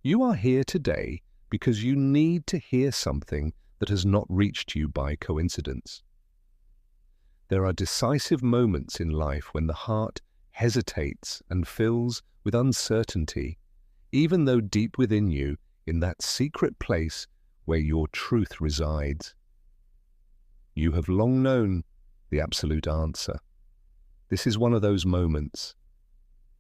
You are here today because you need to hear something that has not reached you by coincidence. There are decisive moments in life when the heart hesitates and fills with uncertainty, even though deep within you, in that secret place where your truth resides, you have long known the absolute answer. This is one of those moments.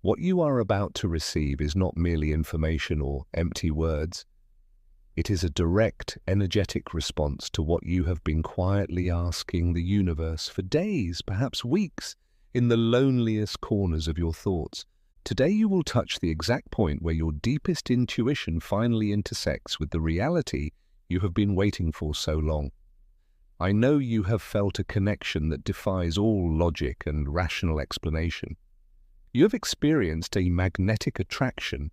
What you are about to receive is not merely information or empty words. It is a direct, energetic response to what you have been quietly asking the universe for days, perhaps weeks, in the loneliest corners of your thoughts. Today you will touch the exact point where your deepest intuition finally intersects with the reality you have been waiting for so long. I know you have felt a connection that defies all logic and rational explanation. You have experienced a magnetic attraction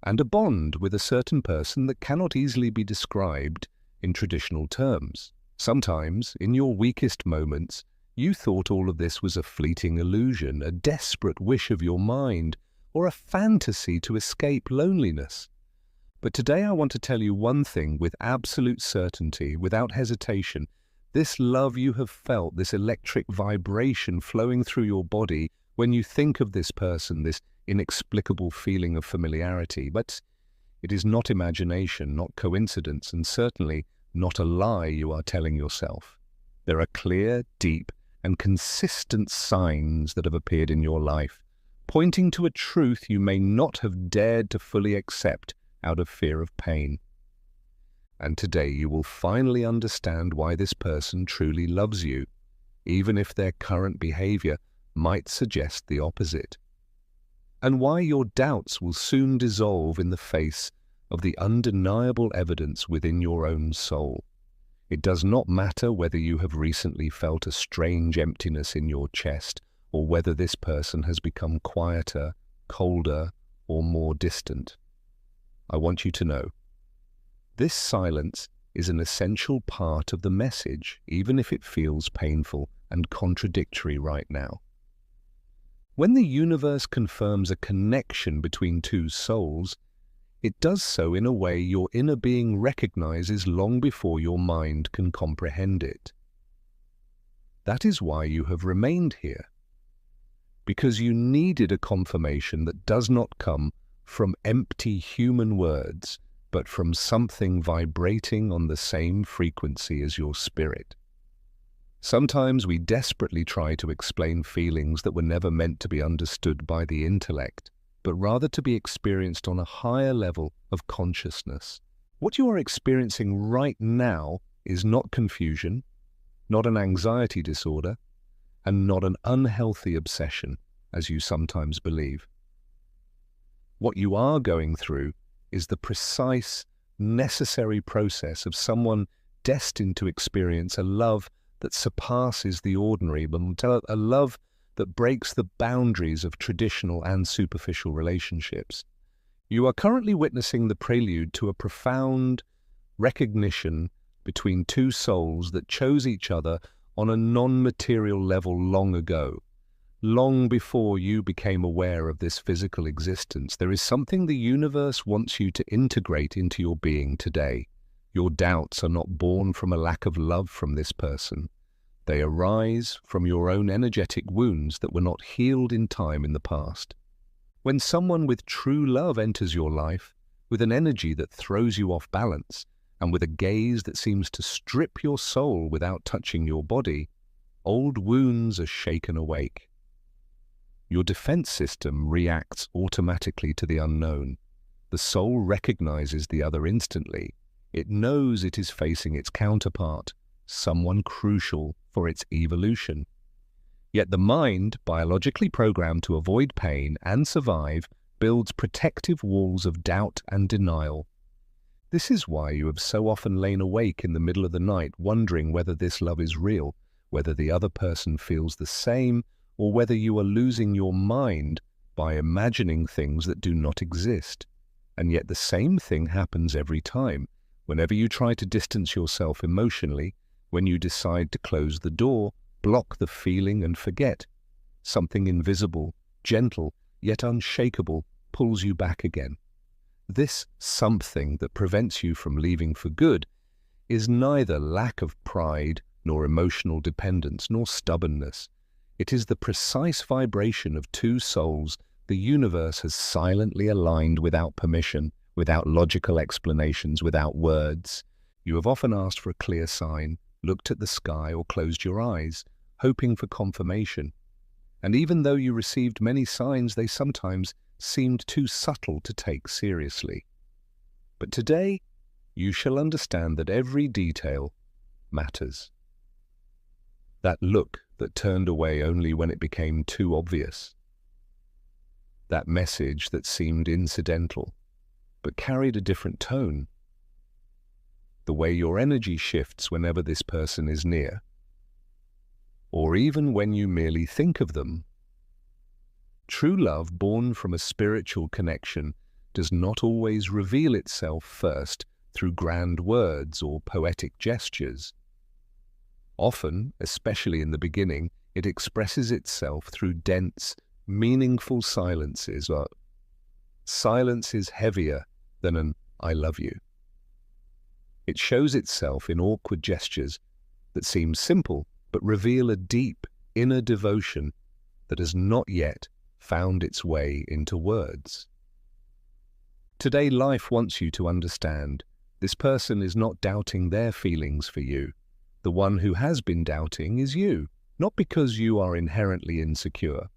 and a bond with a certain person that cannot easily be described in traditional terms. Sometimes, in your weakest moments, you thought all of this was a fleeting illusion, a desperate wish of your mind, or a fantasy to escape loneliness. But today I want to tell you one thing with absolute certainty, without hesitation. This love you have felt, this electric vibration flowing through your body when you think of this person, this inexplicable feeling of familiarity. But it is not imagination, not coincidence, and certainly not a lie you are telling yourself. There are clear, deep, and consistent signs that have appeared in your life, pointing to a truth you may not have dared to fully accept out of fear of pain. And today you will finally understand why this person truly loves you, even if their current behavior might suggest the opposite. And why your doubts will soon dissolve in the face of the undeniable evidence within your own soul. It does not matter whether you have recently felt a strange emptiness in your chest, or whether this person has become quieter, colder, or more distant. I want you to know, this silence is an essential part of the message, even if it feels painful and contradictory right now. When the universe confirms a connection between two souls, it does so in a way your inner being recognizes long before your mind can comprehend it. That is why you have remained here, because you needed a confirmation that does not come from empty human words, but from something vibrating on the same frequency as your spirit. Sometimes we desperately try to explain feelings that were never meant to be understood by the intellect, but rather to be experienced on a higher level of consciousness. What you are experiencing right now is not confusion, not an anxiety disorder, and not an unhealthy obsession, as you sometimes believe. What you are going through is the precise, necessary process of someone destined to experience a love that surpasses the ordinary, but a love that breaks the boundaries of traditional and superficial relationships. You are currently witnessing the prelude to a profound recognition between two souls that chose each other on a non-material level long ago. Long before you became aware of this physical existence, there is something the universe wants you to integrate into your being today. Your doubts are not born from a lack of love from this person. They arise from your own energetic wounds that were not healed in time in the past. When someone with true love enters your life, with an energy that throws you off balance, and with a gaze that seems to strip your soul without touching your body, old wounds are shaken awake. Your defense system reacts automatically to the unknown. The soul recognizes the other instantly. It knows it is facing its counterpart, someone crucial for its evolution. Yet the mind, biologically programmed to avoid pain and survive, builds protective walls of doubt and denial. This is why you have so often lain awake in the middle of the night wondering whether this love is real, whether the other person feels the same, or whether you are losing your mind by imagining things that do not exist. And yet the same thing happens every time. Whenever you try to distance yourself emotionally, when you decide to close the door, block the feeling and forget, something invisible, gentle, yet unshakable, pulls you back again. This something that prevents you from leaving for good is neither lack of pride, nor emotional dependence, nor stubbornness. It is the precise vibration of two souls the universe has silently aligned without permission, without logical explanations, without words. You have often asked for a clear sign, looked at the sky or closed your eyes, hoping for confirmation. And even though you received many signs, they sometimes seemed too subtle to take seriously. But today, you shall understand that every detail matters. That look that turned away only when it became too obvious. That message that seemed incidental, but carried a different tone. The way your energy shifts whenever this person is near, or even when you merely think of them. True love born from a spiritual connection does not always reveal itself first through grand words or poetic gestures. Often, especially in the beginning, it expresses itself through dense, meaningful silences. Silence is heavier than an "I love you." It shows itself in awkward gestures that seem simple but reveal a deep inner devotion that has not yet found its way into words. Today, life wants you to understand this person is not doubting their feelings for you. The one who has been doubting is you, not because you are inherently insecure,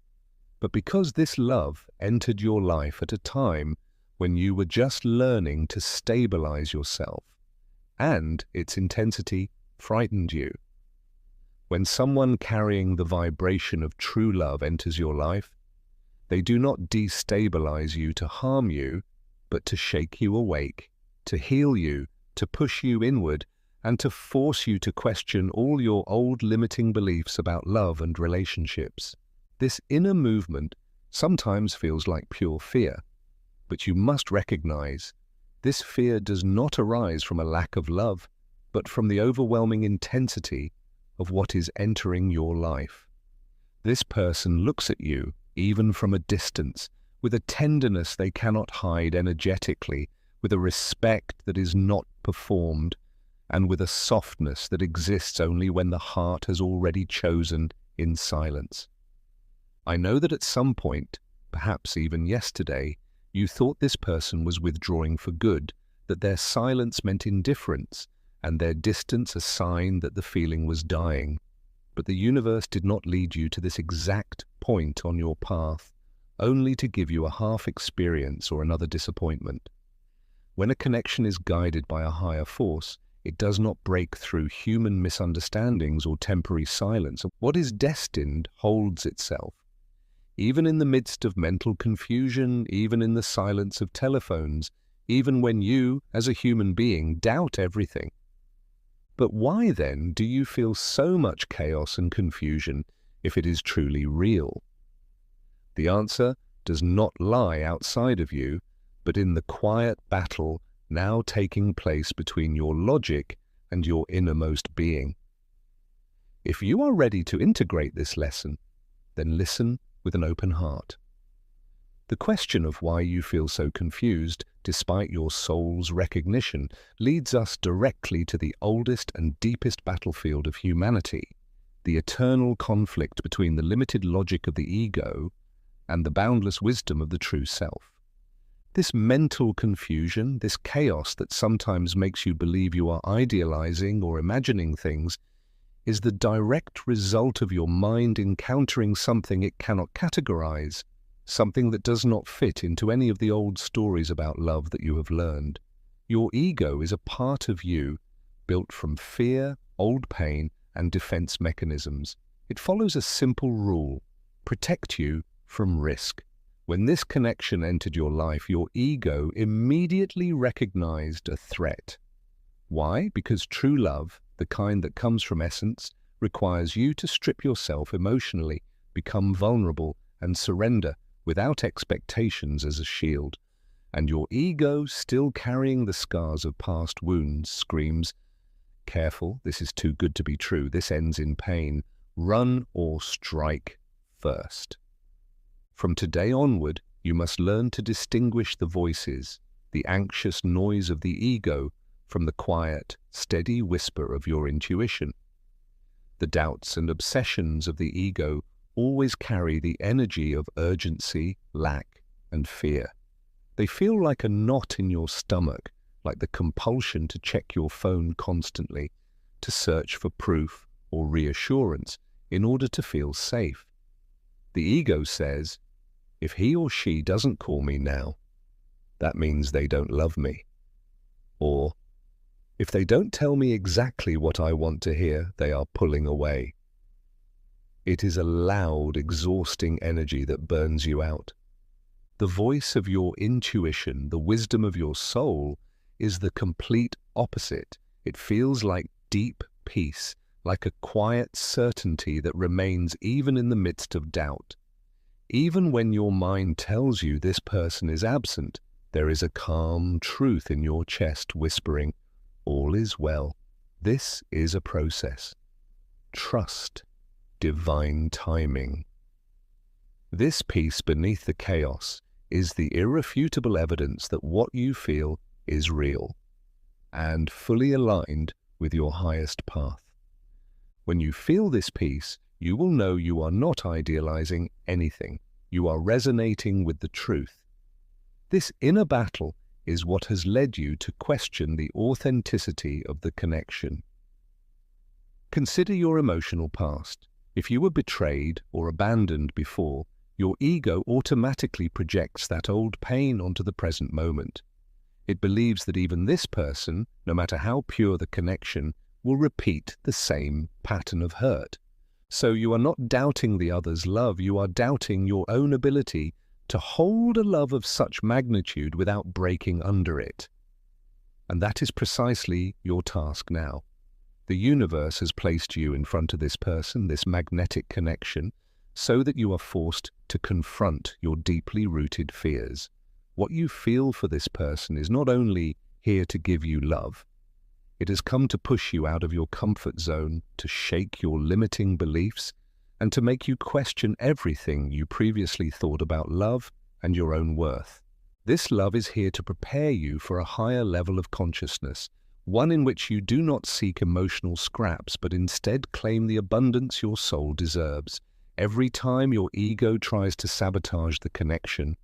but because this love entered your life at a time when you were just learning to stabilize yourself, and its intensity frightened you. When someone carrying the vibration of true love enters your life, they do not destabilize you to harm you, but to shake you awake, to heal you, to push you inward, and to force you to question all your old limiting beliefs about love and relationships. This inner movement sometimes feels like pure fear, but you must recognize this fear does not arise from a lack of love, but from the overwhelming intensity of what is entering your life. This person looks at you, even from a distance, with a tenderness they cannot hide energetically, with a respect that is not performed, and with a softness that exists only when the heart has already chosen in silence. I know that at some point, perhaps even yesterday, you thought this person was withdrawing for good, that their silence meant indifference, and their distance a sign that the feeling was dying. But the universe did not lead you to this exact point on your path, only to give you a half experience or another disappointment. When a connection is guided by a higher force, it does not break through human misunderstandings or temporary silence. What is destined holds itself. Even in the midst of mental confusion, even in the silence of telephones, even when you, as a human being, doubt everything. But why then do you feel so much chaos and confusion if it is truly real? The answer does not lie outside of you, but in the quiet battle now taking place between your logic and your innermost being. If you are ready to integrate this lesson, then listen with an open heart. The question of why you feel so confused, despite your soul's recognition, leads us directly to the oldest and deepest battlefield of humanity, the eternal conflict between the limited logic of the ego and the boundless wisdom of the true self. This mental confusion, this chaos that sometimes makes you believe you are idealizing or imagining things, is the direct result of your mind encountering something it cannot categorize, something that does not fit into any of the old stories about love that you have learned. Your ego is a part of you built from fear, old pain, and defense mechanisms. It follows a simple rule: protect you from risk. When this connection entered your life, your ego immediately recognized a threat. Why? Because true love, the kind that comes from essence, requires you to strip yourself emotionally, become vulnerable, and surrender without expectations as a shield. And your ego, still carrying the scars of past wounds, screams, "Careful, this is too good to be true, this ends in pain. Run or strike first." From today onward, you must learn to distinguish the voices, the anxious noise of the ego from the quiet, steady whisper of your intuition. The doubts and obsessions of the ego always carry the energy of urgency, lack, and fear. They feel like a knot in your stomach, like the compulsion to check your phone constantly, to search for proof or reassurance in order to feel safe. The ego says, if he or she doesn't call me now, that means they don't love me. Or, if they don't tell me exactly what I want to hear, they are pulling away. It is a loud, exhausting energy that burns you out. The voice of your intuition, the wisdom of your soul, is the complete opposite. It feels like deep peace, like a quiet certainty that remains even in the midst of doubt. Even when your mind tells you this person is absent, there is a calm truth in your chest whispering, all is well. This is a process. Trust divine timing. This peace beneath the chaos is the irrefutable evidence that what you feel is real and fully aligned with your highest path. When you feel this peace, you will know you are not idealizing anything. You are resonating with the truth. This inner battle is what has led you to question the authenticity of the connection. Consider your emotional past. If you were betrayed or abandoned before, your ego automatically projects that old pain onto the present moment. It believes that even this person, no matter how pure the connection, will repeat the same pattern of hurt. So you are not doubting the other's love, you are doubting your own ability to hold a love of such magnitude without breaking under it. And that is precisely your task now. The universe has placed you in front of this person, this magnetic connection, so that you are forced to confront your deeply rooted fears. What you feel for this person is not only here to give you love, it has come to push you out of your comfort zone, to shake your limiting beliefs, and to make you question everything you previously thought about love and your own worth. This love is here to prepare you for a higher level of consciousness, one in which you do not seek emotional scraps, but instead claim the abundance your soul deserves. Every time your ego tries to sabotage the connection,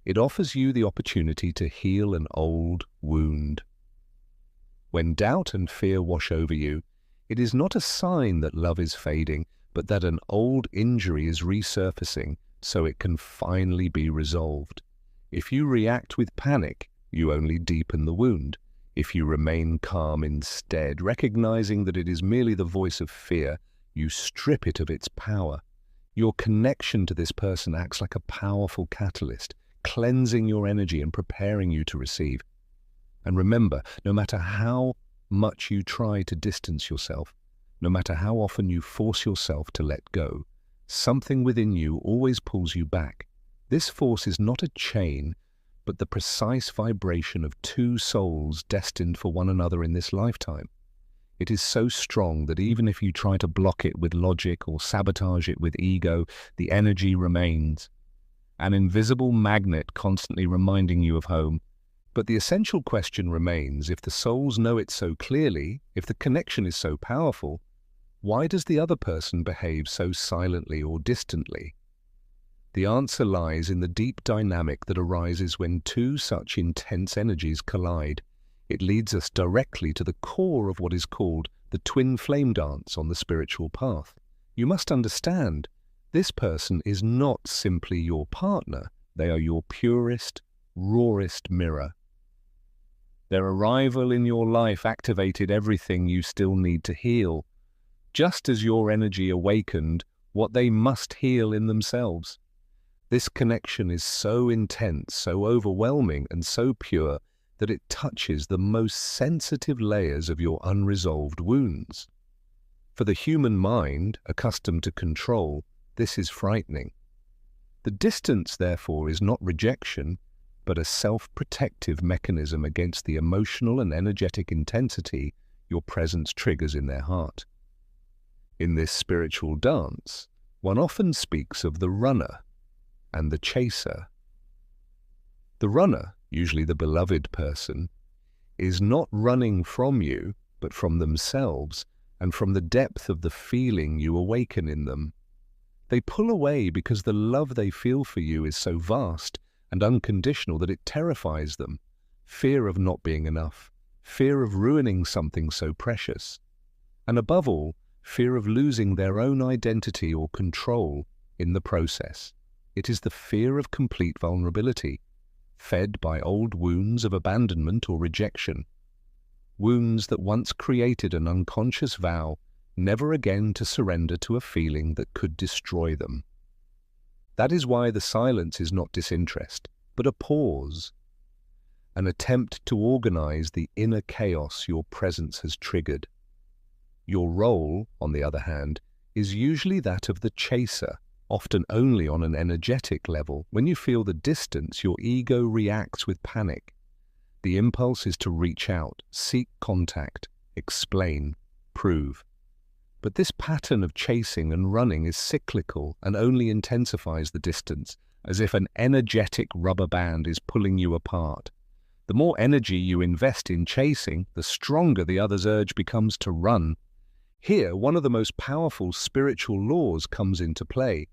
it offers you the opportunity to heal an old wound. When doubt and fear wash over you, it is not a sign that love is fading, but that an old injury is resurfacing so it can finally be resolved. If you react with panic, you only deepen the wound. If you remain calm instead, recognizing that it is merely the voice of fear, you strip it of its power. Your connection to this person acts like a powerful catalyst, cleansing your energy and preparing you to receive. And remember, no matter how much you try to distance yourself, no matter how often you force yourself to let go, something within you always pulls you back. This force is not a chain, but the precise vibration of two souls destined for one another in this lifetime. It is so strong that even if you try to block it with logic or sabotage it with ego, the energy remains. An invisible magnet constantly reminding you of home. But the essential question remains, if the souls know it so clearly, if the connection is so powerful, why does the other person behave so silently or distantly? The answer lies in the deep dynamic that arises when two such intense energies collide. It leads us directly to the core of what is called the twin flame dance on the spiritual path. You must understand, this person is not simply your partner. They are your purest, rawest mirror. Their arrival in your life activated everything you still need to heal, just as your energy awakened what they must heal in themselves. This connection is so intense, so overwhelming, and so pure that it touches the most sensitive layers of your unresolved wounds. For the human mind, accustomed to control, this is frightening. The distance, therefore, is not rejection, but a self-protective mechanism against the emotional and energetic intensity your presence triggers in their heart. In this spiritual dance, one often speaks of the runner and the chaser. The runner usually the beloved person, is not running from you, but from themselves and from the depth of the feeling you awaken in them. They pull away because the love they feel for you is so vast and unconditional that it terrifies them. Fear of not being enough, fear of ruining something so precious, and above all, fear of losing their own identity or control in the process. It is the fear of complete vulnerability, fed by old wounds of abandonment or rejection. Wounds that once created an unconscious vow never again to surrender to a feeling that could destroy them. That is why the silence is not disinterest, but a pause, an attempt to organize the inner chaos your presence has triggered. Your role, on the other hand, is usually that of the chaser, often only on an energetic level. When you feel the distance, your ego reacts with panic. The impulse is to reach out, seek contact, explain, prove. But this pattern of chasing and running is cyclical and only intensifies the distance, as if an energetic rubber band is pulling you apart. The more energy you invest in chasing, the stronger the other's urge becomes to run. Here, one of the most powerful spiritual laws comes into play.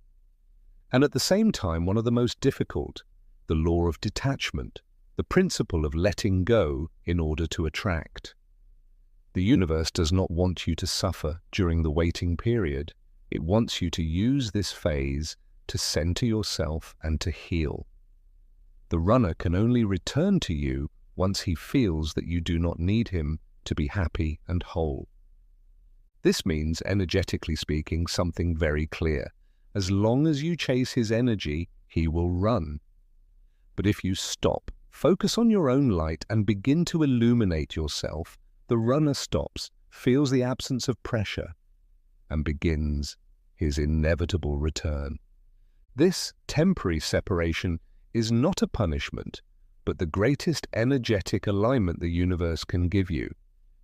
And at the same time, one of the most difficult, the law of detachment, the principle of letting go in order to attract. The universe does not want you to suffer during the waiting period. It wants you to use this phase to center yourself and to heal. The runner can only return to you once he feels that you do not need him to be happy and whole. This means, energetically speaking, something very clear. As long as you chase his energy, he will run. But if you stop, focus on your own light and begin to illuminate yourself, the runner stops, feels the absence of pressure, and begins his inevitable return. This temporary separation is not a punishment, but the greatest energetic alignment the universe can give you.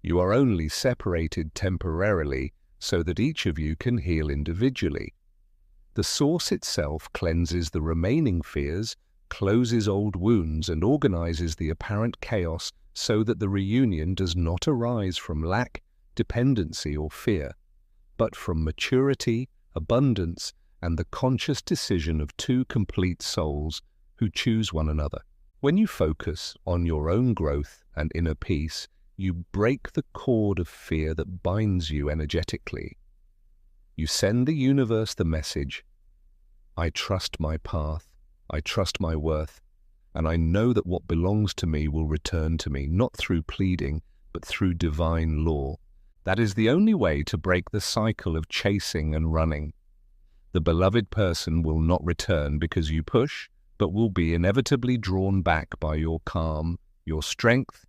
You are only separated temporarily so that each of you can heal individually. The source itself cleanses the remaining fears, closes old wounds, and organizes the apparent chaos so that the reunion does not arise from lack, dependency, or fear, but from maturity, abundance, and the conscious decision of two complete souls who choose one another. When you focus on your own growth and inner peace, you break the cord of fear that binds you energetically. You send the universe the message, I trust my path, I trust my worth, and I know that what belongs to me will return to me, not through pleading, but through divine law. That is the only way to break the cycle of chasing and running. The beloved person will not return because you push, but will be inevitably drawn back by your calm, your strength,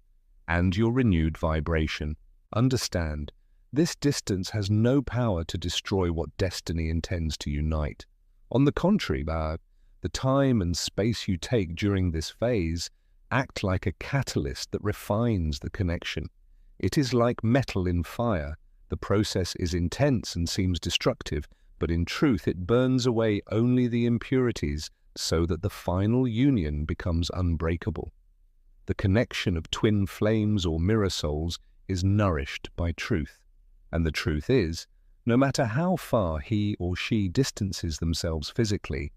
and your renewed vibration. Understand, this distance has no power to destroy what destiny intends to unite. On the contrary, the time and space you take during this phase act like a catalyst that refines the connection. It is like metal in fire. The process is intense and seems destructive, but in truth it burns away only the impurities so that the final union becomes unbreakable. The connection of twin flames or mirror souls is nourished by truth. And the truth is, no matter how far he or she distances themselves physically,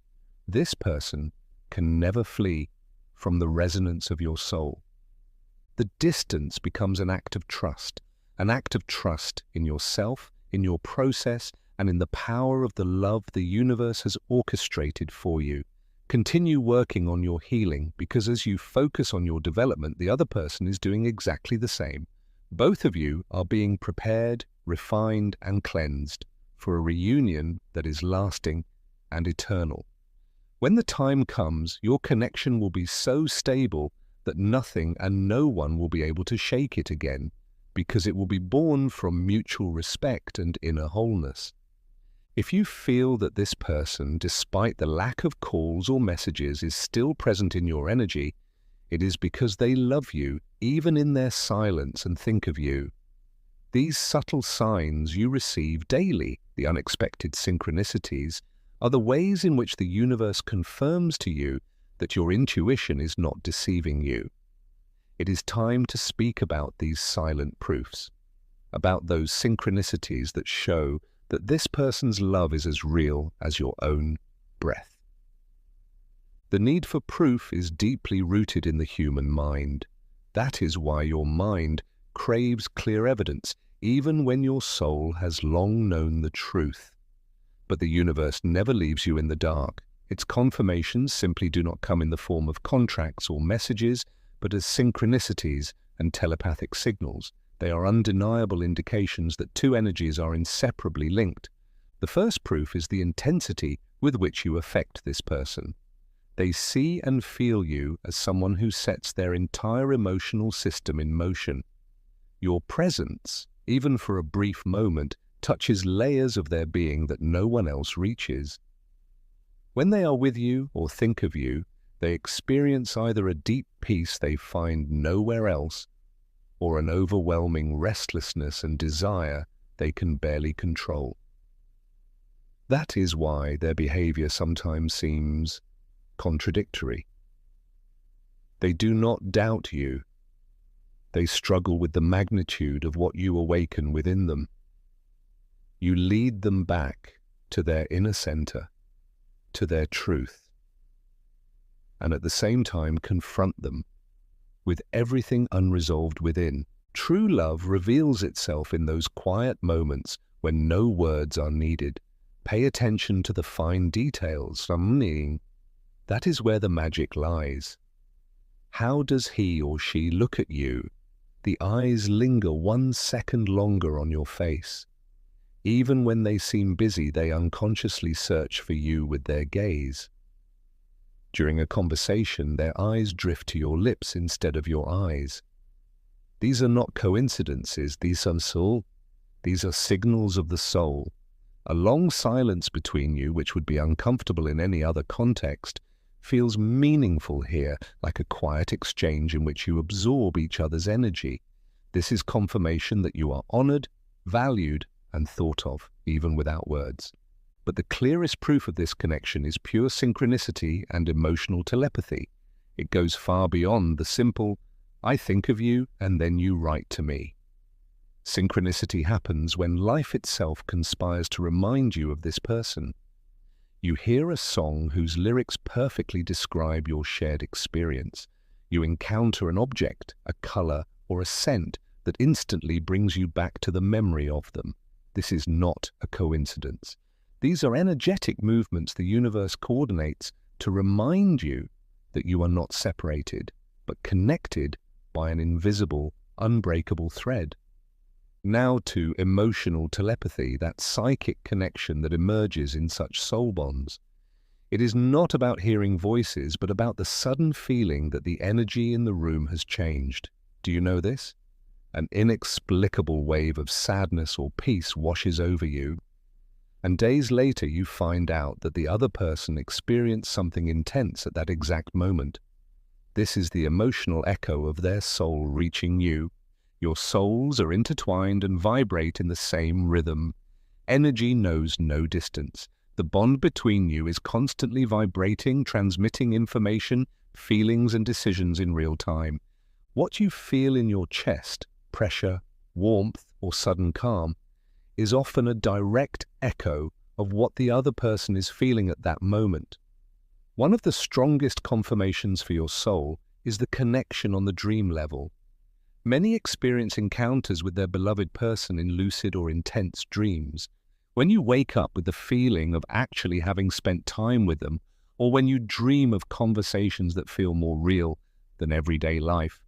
this person can never flee from the resonance of your soul. The distance becomes an act of trust in yourself, in your process, and in the power of the love the universe has orchestrated for you. Continue working on your healing, because as you focus on your development, the other person is doing exactly the same. Both of you are being prepared, refined, and cleansed for a reunion that is lasting and eternal. When the time comes, your connection will be so stable that nothing and no one will be able to shake it again, because it will be born from mutual respect and inner wholeness. If you feel that this person, despite the lack of calls or messages, is still present in your energy, it is because they love you, even in their silence, and think of you. These subtle signs you receive daily, the unexpected synchronicities, are the ways in which the universe confirms to you that your intuition is not deceiving you. It is time to speak about these silent proofs, about those synchronicities that show that this person's love is as real as your own breath. The need for proof is deeply rooted in the human mind. That is why your mind craves clear evidence, even when your soul has long known the truth. But the universe never leaves you in the dark. Its confirmations simply do not come in the form of contracts or messages, but as synchronicities and telepathic signals. They are undeniable indications that two energies are inseparably linked. The first proof is the intensity with which you affect this person. They see and feel you as someone who sets their entire emotional system in motion. Your presence, even for a brief moment, touches layers of their being that no one else reaches. When they are with you or think of you, they experience either a deep peace they find nowhere else, or an overwhelming restlessness and desire they can barely control. That is why their behavior sometimes seems contradictory. They do not doubt you. They struggle with the magnitude of what you awaken within them. You lead them back to their inner center, to their truth, and at the same time confront them with everything unresolved within. True love reveals itself in those quiet moments when no words are needed. Pay attention to the fine details. That is where the magic lies. How does he or she look at you? The eyes linger 1 second longer on your face. Even when they seem busy, they unconsciously search for you with their gaze. During a conversation, their eyes drift to your lips instead of your eyes. These are not coincidences, these are signals of the soul. A long silence between you, which would be uncomfortable in any other context, feels meaningful here, like a quiet exchange in which you absorb each other's energy. This is confirmation that you are honored, valued, and thought of, even without words. But the clearest proof of this connection is pure synchronicity and emotional telepathy. It goes far beyond the simple, I think of you and then you write to me. Synchronicity happens when life itself conspires to remind you of this person. You hear a song whose lyrics perfectly describe your shared experience. You encounter an object, a color, or a scent that instantly brings you back to the memory of them. This is not a coincidence. These are energetic movements the universe coordinates to remind you that you are not separated, but connected by an invisible, unbreakable thread. Now to emotional telepathy, that psychic connection that emerges in such soul bonds. It is not about hearing voices, but about the sudden feeling that the energy in the room has changed. Do you know this? An inexplicable wave of sadness or peace washes over you, and days later you find out that the other person experienced something intense at that exact moment. This is the emotional echo of their soul reaching you. Your souls are intertwined and vibrate in the same rhythm. Energy knows no distance. The bond between you is constantly vibrating, transmitting information, feelings and decisions in real time. What you feel in your chest, pressure, warmth, or sudden calm, is often a direct echo of what the other person is feeling at that moment. One of the strongest confirmations for your soul is the connection on the dream level. Many experience encounters with their beloved person in lucid or intense dreams. When you wake up with the feeling of actually having spent time with them, or when you dream of conversations that feel more real than everyday life,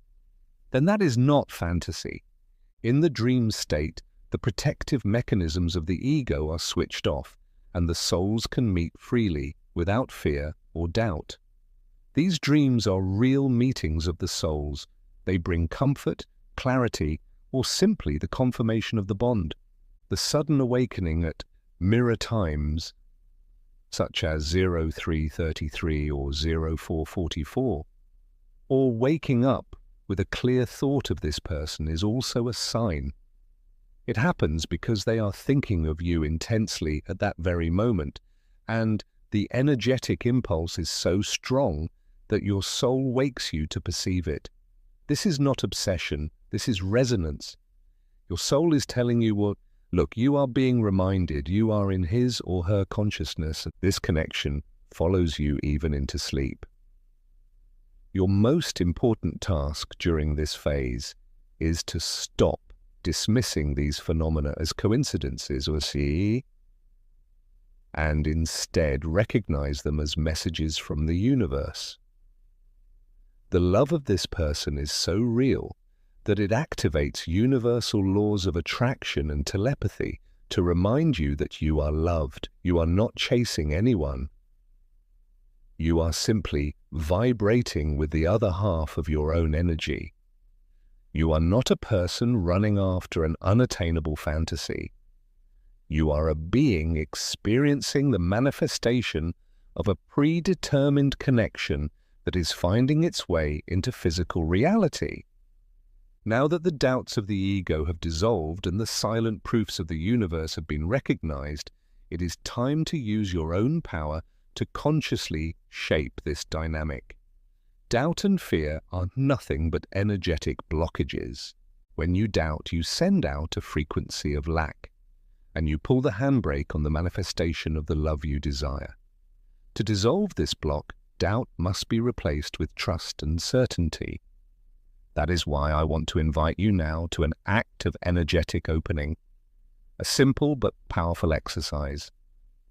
then that is not fantasy. In the dream state, the protective mechanisms of the ego are switched off, and the souls can meet freely, without fear or doubt. These dreams are real meetings of the souls. They bring comfort, clarity, or simply the confirmation of the bond. The sudden awakening at mirror times, such as 0333 or 0444, or waking up with a clear thought of this person is also a sign. It happens because they are thinking of you intensely at that very moment, and the energetic impulse is so strong that your soul wakes you to perceive it. This is not obsession, this is resonance. Your soul is telling you, well, look, you are being reminded, you are in his or her consciousness. This connection follows you even into sleep. Your most important task during this phase is to stop dismissing these phenomena as coincidences or and instead recognize them as messages from the universe. The love of this person is so real that it activates universal laws of attraction and telepathy to remind you that you are loved. You are not chasing anyone. You are simply vibrating with the other half of your own energy. You are not a person running after an unattainable fantasy. You are a being experiencing the manifestation of a predetermined connection that is finding its way into physical reality. Now that the doubts of the ego have dissolved and the silent proofs of the universe have been recognized, it is time to use your own power to consciously shape this dynamic. Doubt and fear are nothing but energetic blockages. When you doubt, you send out a frequency of lack, and you pull the handbrake on the manifestation of the love you desire. To dissolve this block, doubt must be replaced with trust and certainty. That is why I want to invite you now to an act of energetic opening. A simple but powerful exercise.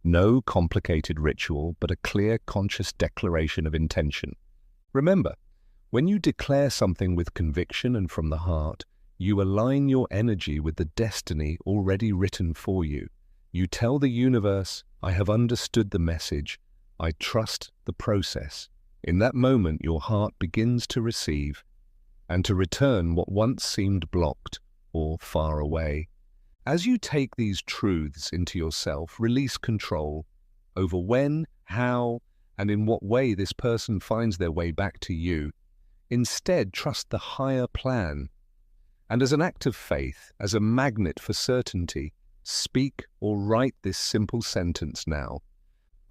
No complicated ritual, but a clear, conscious declaration of intention. Remember, when you declare something with conviction and from the heart, you align your energy with the destiny already written for you. You tell the universe, I have understood the message. I trust the process. In that moment, your heart begins to receive and to return what once seemed blocked or far away. As you take these truths into yourself, release control over when, how, and in what way this person finds their way back to you. Instead, trust the higher plan. And as an act of faith, as a magnet for certainty, speak or write this simple sentence now.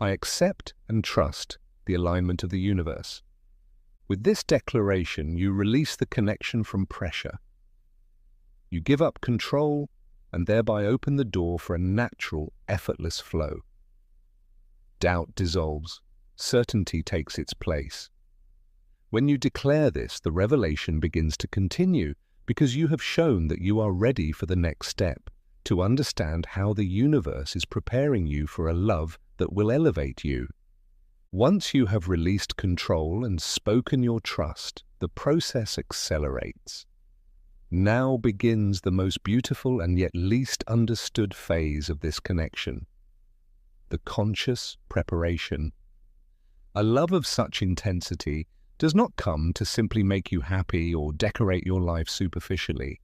I accept and trust the alignment of the universe. With this declaration, you release the connection from pressure. You give up control and thereby open the door for a natural, effortless flow. Doubt dissolves. Certainty takes its place. When you declare this, the revelation begins to continue because you have shown that you are ready for the next step, to understand how the universe is preparing you for a love that will elevate you. Once you have released control and spoken your trust, the process accelerates. Now begins the most beautiful and yet least understood phase of this connection, the conscious preparation. A love of such intensity does not come to simply make you happy or decorate your life superficially.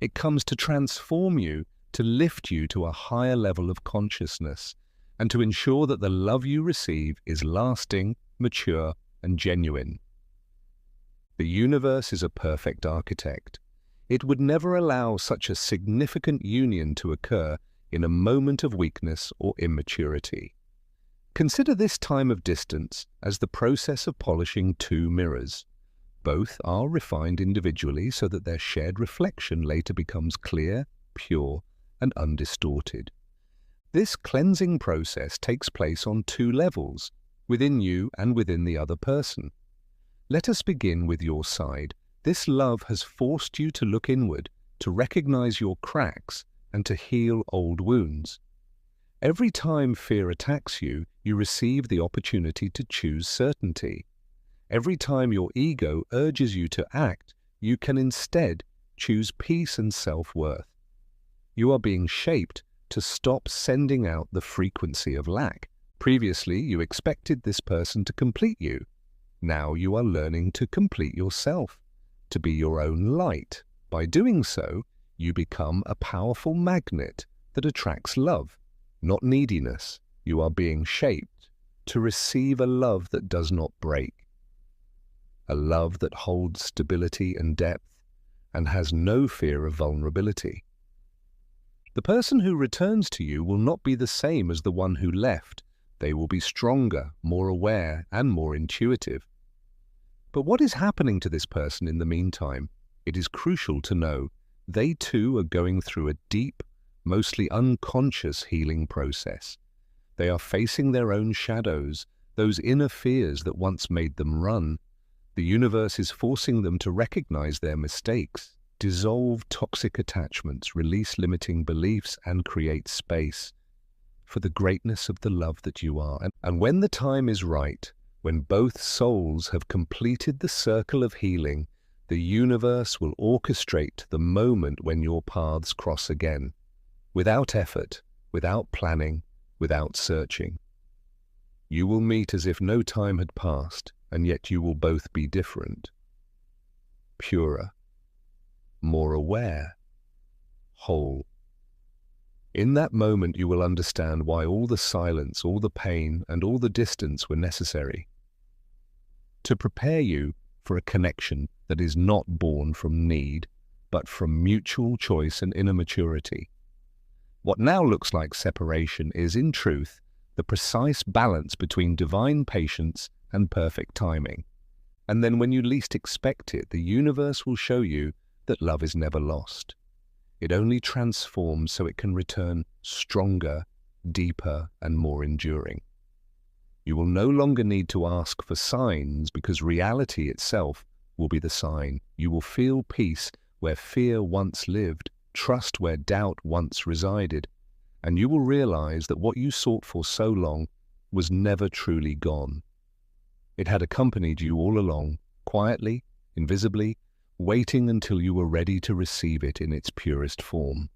It comes to transform you, to lift you to a higher level of consciousness, and to ensure that the love you receive is lasting, mature, and genuine. The universe is a perfect architect. It would never allow such a significant union to occur in a moment of weakness or immaturity. Consider this time of distance as the process of polishing two mirrors. Both are refined individually so that their shared reflection later becomes clear, pure, and undistorted. This cleansing process takes place on two levels, within you and within the other person. Let us begin with your side. This love has forced you to look inward, to recognize your cracks, and to heal old wounds. Every time fear attacks you, you receive the opportunity to choose certainty. Every time your ego urges you to act, you can instead choose peace and self-worth. You are being shaped to stop sending out the frequency of lack. Previously, you expected this person to complete you. Now you are learning to complete yourself, to be your own light. By doing so, you become a powerful magnet that attracts love, not neediness. You are being shaped to receive a love that does not break, a love that holds stability and depth and has no fear of vulnerability. The person who returns to you will not be the same as the one who left. They will be stronger, more aware, and more intuitive. But what is happening to this person in the meantime? It is crucial to know they too are going through a deep, mostly unconscious healing process. They are facing their own shadows, those inner fears that once made them run. The universe is forcing them to recognize their mistakes, dissolve toxic attachments, release limiting beliefs, and create space for the greatness of the love that you are. And when the time is right, when both souls have completed the circle of healing, the universe will orchestrate the moment when your paths cross again, without effort, without planning, without searching. You will meet as if no time had passed, and yet you will both be different, purer, more aware, whole. In that moment you will understand why all the silence, all the pain, and all the distance were necessary, to prepare you for a connection that is not born from need, but from mutual choice and inner maturity. What now looks like separation is, in truth, the precise balance between divine patience and perfect timing. And then when you least expect it, the universe will show you that love is never lost. It only transforms so it can return stronger, deeper, and more enduring. You will no longer need to ask for signs because reality itself will be the sign. You will feel peace where fear once lived, trust where doubt once resided, and you will realize that what you sought for so long was never truly gone. It had accompanied you all along, quietly, invisibly, waiting until you were ready to receive it in its purest form.